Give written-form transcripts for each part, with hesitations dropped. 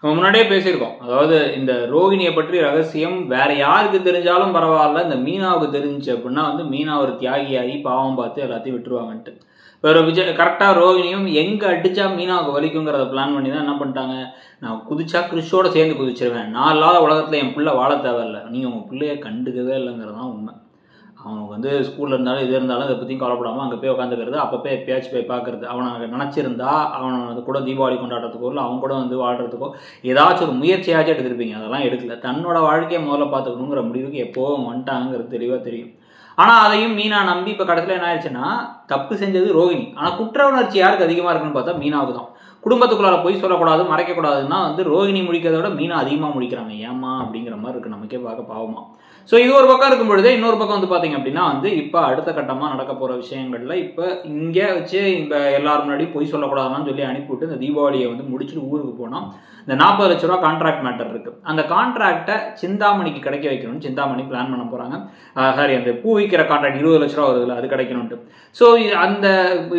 நம்ம முன்னாடியே பேசியிருக்கோம். அதாவது இந்த ரோகிணியை பற்றி ரகசியம் வேற யாருக்கு தெரிஞ்சாலும் பரவாயில்ல, இந்த மீனாவுக்கு தெரிஞ்சு அப்படின்னா வந்து மீனா ஒரு தியாகியாகி பாவம் பார்த்து எல்லாத்தையும் விட்டுருவாங்கன்ட்டு. வேற விஜய் கரெக்டாக ரோகிணியும் எங்கே அடித்தா மீனாவுக்கு வலிக்குங்கிறத பிளான் பண்ணி தான் என்ன பண்ணிட்டாங்க, நான் குதிச்சா கிறிஷோட சேர்ந்து குதிச்சிருவேன், நான் இல்லாத உலகத்தில் என் பிள்ளை வாழ தேவையில்லை, நீங்கள் உங்கள் பிள்ளைய கண்டுக்கவே இல்லைங்கிறது தான் உண்மை. அவனுக்கு வந்து ஸ்கூலில் இருந்தாலும் இது இருந்தாலும் இதை பற்றியும் கவலைப்படாமல் அங்கே போய் உட்காந்துக்கிறது, அப்போ எப்பயாச்சும் போய் பார்க்குறது. அவனை அங்கே நினச்சிருந்தா அவனை அது கூட தீபாவளி கொண்டாடுறதுக்கோ இல்லை அவங்க கூட வந்து வாழ்கிறதுக்கோ ஏதாச்சும் ஒரு முயற்சியாச்சும் எடுத்துருப்பீங்க. அதெல்லாம் எடுக்கல. தன்னோட வாழ்க்கையை முதல்ல பார்த்துக்கணுங்கிற முடிவுக்கு எப்போவும் வந்துட்டாங்கிறது தெளிவாக தெரியும். ஆனால் அதையும் மீனா நம்பி இப்போ கடைசியில் என்ன ஆயிடுச்சுன்னா, தப்பு செஞ்சது ரோகிணி, ஆனால் குற்ற உணர்ச்சி யாருக்கு அதிகமாக இருக்குன்னு பார்த்தா மீனாவுக்கு தான். குடும்பத்துக்குள்ளார போய் சொல்லக்கூடாது, மறைக்கக்கூடாதுன்னா வந்து ரோகிணி முடிக்கிறத விட மீனா அதிகமாக முடிக்கிறாங்க. ஏமா அப்படிங்கிற மாதிரி இருக்குது, நமக்கே பார்க்க பாவமா. ஸோ இது ஒரு பக்கம் இருக்கும் பொழுதே இன்னொரு பக்கம் வந்து பார்த்தீங்க அப்படின்னா வந்து இப்போ அடுத்த கட்டமாக நடக்க போகிற விஷயங்களில் இப்போ இங்கே வச்சு இப்போ எல்லாரும் முன்னாடி பொய் சொல்லக்கூடாதுன்னு சொல்லி அனுப்பிவிட்டு இந்த தீபாவளியை வந்து முடிச்சுட்டு ஊருக்கு போனால் இந்த 40 லட்ச ரூபா கான்ட்ராக்ட் மேட்டர் இருக்குது. அந்த கான்ட்ராக்டை சிந்தாமணிக்கு கிடைக்க வைக்கணும்னு சிந்தாமணி பிளான் பண்ண போகிறாங்க. சாரி, அந்த பூ விற்கிற கான்ட்ராக்ட் 20 லட்ச ரூபா வருதுல்ல, அது கிடைக்கணும்ட்டு. ஸோ அந்த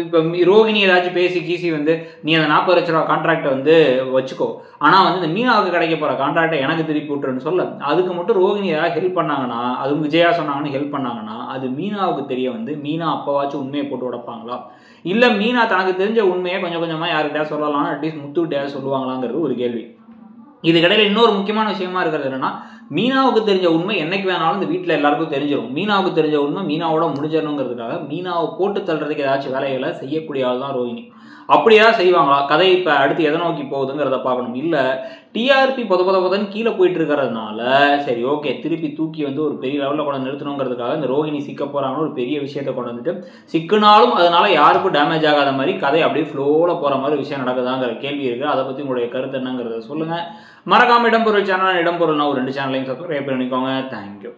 இப்போ ரோகிணி ஏதாச்சும் பேசி கீசி வந்து நீ அந்த 40 லட்ச ரூபா கான்ட்ராக்டை வந்து வச்சுக்கோ, ஆனால் வந்து இந்த மீனாவுக்கு கிடைக்க போகிற கான்ட்ராக்டை எனக்கு திருப்பி விட்டுருன்னு சொல்ல, அதுக்கு மட்டும் ரோகிணி ஏதாவது ஹெல்ப் பண்ணாங்கன்னா, அதுவும் விஜயா சொன்னாங்கன்னு ஹெல்ப் பண்ணாங்கன்னா அது மீனாவுக்கு தெரிய வந்து மீனா அப்போவாச்சும் உண்மையை போட்டு உடப்பாங்களா, இல்லை மீனா தனக்கு தெரிஞ்ச உண்மையை கொஞ்சம் கொஞ்சமாக யாருக்கிட்டயா சொல்லலாம், அட்லீஸ்ட் முத்துக்கிட்டயா சொல்லுவாங்களாங்கிறது ஒரு கேள்வி. இதுக்கிடையில் இன்னொரு முக்கியமான விஷயமா இருக்கிறது என்னன்னா, மீனாவுக்கு தெரிஞ்ச உண்மை என்னைக்கு வேணாலும் இந்த வீட்டில் எல்லாருக்கும் தெரிஞ்சிடும். மீனாவுக்கு தெரிஞ்ச உண்மை மீனாவோட முடிஞ்சிடணுங்கிறதுக்காக மீனாவை போட்டு தள்ளுறதுக்கு ஏதாச்சும் வேலைகளை செய்யக்கூடிய ஆள் தான் ரோகிணி. அப்படியா செய்வாங்களா? கதை இப்போ அடுத்து எதை நோக்கி போகுதுங்கிறத பார்க்கணும். இல்லை டிஆர்பி பொதன்னு கீழே போயிட்டு இருக்கிறதுனால சரி ஓகே திருப்பி தூக்கி வந்து ஒரு பெரிய லெவலில் கொண்டு நிறுத்தணுங்கிறதுக்காக இந்த ரோகிணி சிக்க போகிறாங்கன்னு ஒரு பெரிய விஷயத்தை கொண்டு வந்துட்டு சிக்கினாலும் அதனால யாருக்கும் டேமேஜ் ஆகாத மாதிரி கதை அப்படியே ஃப்ளோவில் போகிற மாதிரி விஷயம் நடக்குதாங்கிற கேள்வி இருக்குது. அதை பற்றி உங்களுடைய கருத்து என்னங்கிறத சொல்லுங்கள். மறக்காம இடம்பொருள் சேனல், இடம்பொருள்னா ஒரு 2 சேனலையும் சப்ஸ்கிரைப் பண்ணிக்கோங்க. தேங்க்யூ.